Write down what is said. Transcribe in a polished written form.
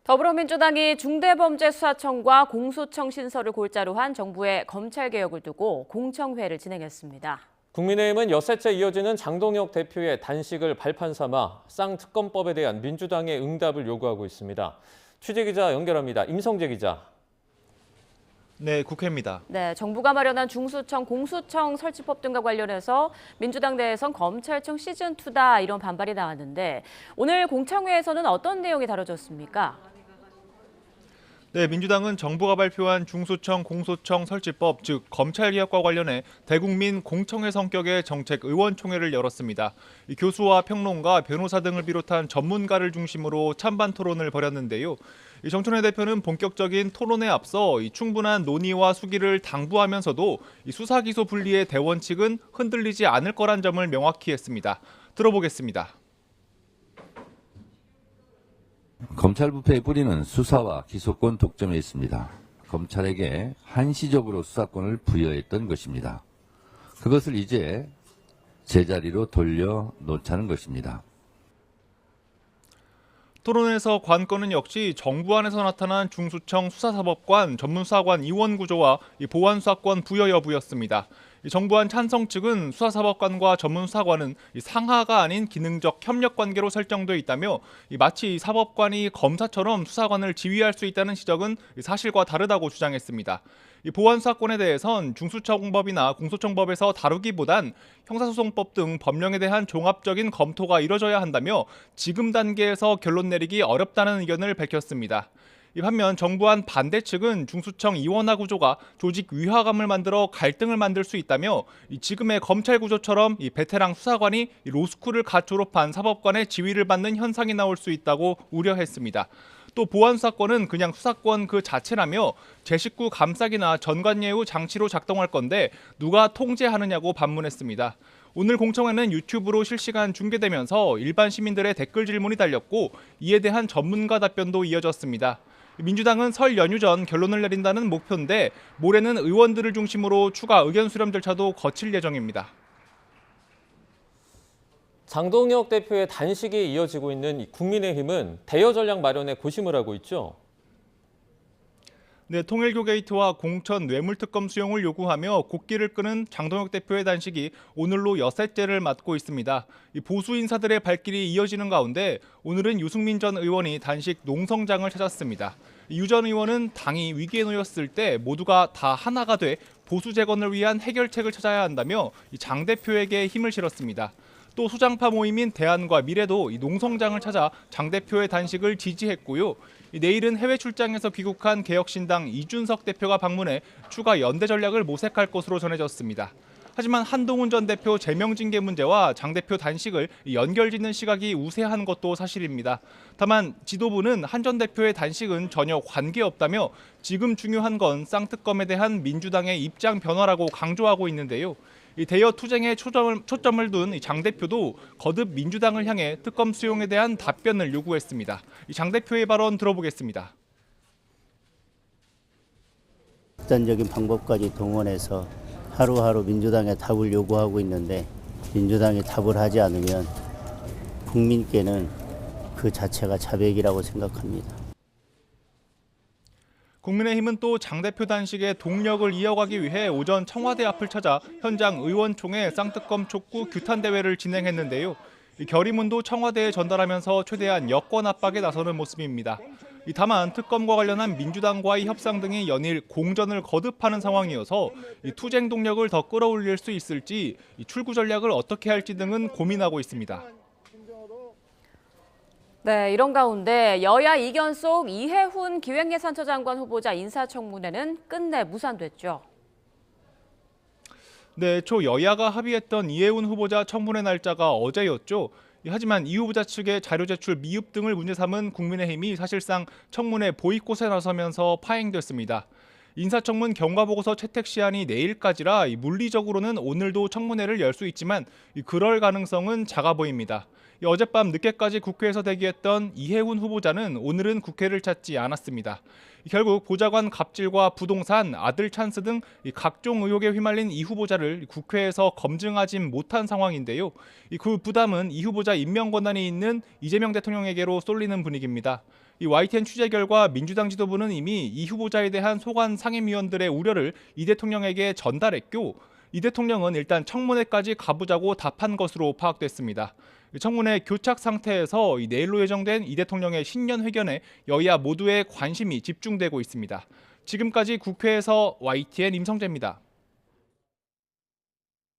더불어민주당이 중대범죄수사청과 공소청 신설을 골자로 한 정부의 검찰개혁을 두고 공청회를 진행했습니다. 국민의힘은 엿새째 이어지는 장동혁 대표의 단식을 발판 삼아 쌍특검법에 대한 민주당의 응답을 요구하고 있습니다. 취재기자 연결합니다. 임성재 기자. 네, 국회입니다. 네, 정부가 마련한 중수청, 공수청 설치법 등과 관련해서 민주당 내에선 검찰청 시즌2다 이런 반발이 나왔는데 오늘 공청회에서는 어떤 내용이 다뤄졌습니까? 네, 민주당은 정부가 발표한 중수청, 공소청 설치법, 즉 검찰개혁과 관련해 대국민 공청회 성격의 정책 의원총회를 열었습니다. 교수와 평론가, 변호사 등을 비롯한 전문가를 중심으로 찬반 토론을 벌였는데요. 정춘회 대표는 본격적인 토론에 앞서 충분한 논의와 수기를 당부하면서도 수사 기소 분리의 대원칙은 흔들리지 않을 거란 점을 명확히 했습니다. 들어보겠습니다. 검찰 부패의 뿌리는 수사와 기소권 독점에 있습니다. 검찰에게 한시적으로 수사권을 부여했던 것입니다. 그것을 이제 제자리로 돌려놓자는 것입니다. 토론에서 관건은 역시 정부 안에서 나타난 중수청 수사사법관, 전문수사관 이원 구조와 보안수사권 부여 여부였습니다. 정부안 찬성 측은 수사사법관과 전문수사관은 상하가 아닌 기능적 협력관계로 설정돼 있다며 마치 사법관이 검사처럼 수사관을 지휘할 수 있다는 지적은 사실과 다르다고 주장했습니다. 보안수사권에 대해선 중수청법이나 공소청법에서 다루기보단 형사소송법 등 법령에 대한 종합적인 검토가 이뤄져야 한다며 지금 단계에서 결론 내리기 어렵다는 의견을 밝혔습니다. 반면 정부안 반대 측은 중수청 이원화 구조가 조직 위화감을 만들어 갈등을 만들 수 있다며 지금의 검찰 구조처럼 베테랑 수사관이 로스쿨을 갓 졸업한 사법관의 지휘를 받는 현상이 나올 수 있다고 우려했습니다. 또 보안수사권은 그냥 수사권 그 자체라며 제19 감싸기나 전관예우 장치로 작동할 건데 누가 통제하느냐고 반문했습니다. 오늘 공청회는 유튜브로 실시간 중계되면서 일반 시민들의 댓글 질문이 달렸고 이에 대한 전문가 답변도 이어졌습니다. 민주당은 설 연휴 전 결론을 내린다는 목표인데 모레는 의원들을 중심으로 추가 의견 수렴 절차도 거칠 예정입니다. 장동혁 대표의 단식이 이어지고 있는 국민의힘은 대여 전략 마련에 고심을 하고 있죠. 네, 통일교 게이트와 공천 뇌물특검 수용을 요구하며 곡기를 끄는 장동혁 대표의 단식이 오늘로 엿새째를 맞고 있습니다. 보수 인사들의 발길이 이어지는 가운데 오늘은 유승민 전 의원이 단식 농성장을 찾았습니다. 유 전 의원은 당이 위기에 놓였을 때 모두가 다 하나가 돼 보수 재건을 위한 해결책을 찾아야 한다며 장 대표에게 힘을 실었습니다. 또 수장파 모임인 대안과 미래도 농성장을 찾아 장 대표의 단식을 지지했고요. 내일은 해외 출장에서 귀국한 개혁신당 이준석 대표가 방문해 추가 연대 전략을 모색할 것으로 전해졌습니다. 하지만 한동훈 전 대표 제명징계 문제와 장 대표 단식을 연결짓는 시각이 우세한 것도 사실입니다. 다만 지도부는 한 전 대표의 단식은 전혀 관계없다며 지금 중요한 건 쌍특검에 대한 민주당의 입장 변화라고 강조하고 있는데요. 대여 투쟁에 초점을 둔 장 대표도 거듭 민주당을 향해 특검 수용에 대한 답변을 요구했습니다. 장 대표의 발언 들어보겠습니다. 극단적인 방법까지 동원해서 하루하루 민주당에 답을 요구하고 있는데 민주당이 답을 하지 않으면 국민께는 그 자체가 자백이라고 생각합니다. 국민의힘은 또 장 대표 단식의 동력을 이어가기 위해 오전 청와대 앞을 찾아 현장 의원총회 쌍특검 촉구 규탄 대회를 진행했는데요. 결의문도 청와대에 전달하면서 최대한 여권 압박에 나서는 모습입니다. 다만 특검과 관련한 민주당과의 협상 등이 연일 공전을 거듭하는 상황이어서 투쟁 동력을 더 끌어올릴 수 있을지 출구 전략을 어떻게 할지 등은 고민하고 있습니다. 네, 이런 가운데 여야 이견 속 이해훈 기획예산처 장관 후보자 인사청문회는 끝내 무산됐죠. 네, 초 여야가 합의했던 이해훈 후보자 청문회 날짜가 어제였죠. 하지만 이 후보자 측의 자료 제출 미흡 등을 문제 삼은 국민의힘이 사실상 청문회 보이콧에 나서면서 파행됐습니다. 인사청문 경과보고서 채택 시한이 내일까지라 물리적으로는 오늘도 청문회를 열 수 있지만 그럴 가능성은 작아 보입니다. 어젯밤 늦게까지 국회에서 대기했던 이해훈 후보자는 오늘은 국회를 찾지 않았습니다. 결국 보좌관 갑질과 부동산, 아들 찬스 등 각종 의혹에 휘말린 이 후보자를 국회에서 검증하지 못한 상황인데요. 그 부담은 이 후보자 임명 권한이 있는 이재명 대통령에게로 쏠리는 분위기입니다. 이 YTN 취재 결과 민주당 지도부는 이미 이 후보자에 대한 소관 상임위원들의 우려를 이 대통령에게 전달했고 이 대통령은 일단 청문회까지 가보자고 답한 것으로 파악됐습니다. 청문회 교착 상태에서 내일로 예정된 이 대통령의 신년 회견에 여야 모두의 관심이 집중되고 있습니다. 지금까지 국회에서 YTN 임성재입니다.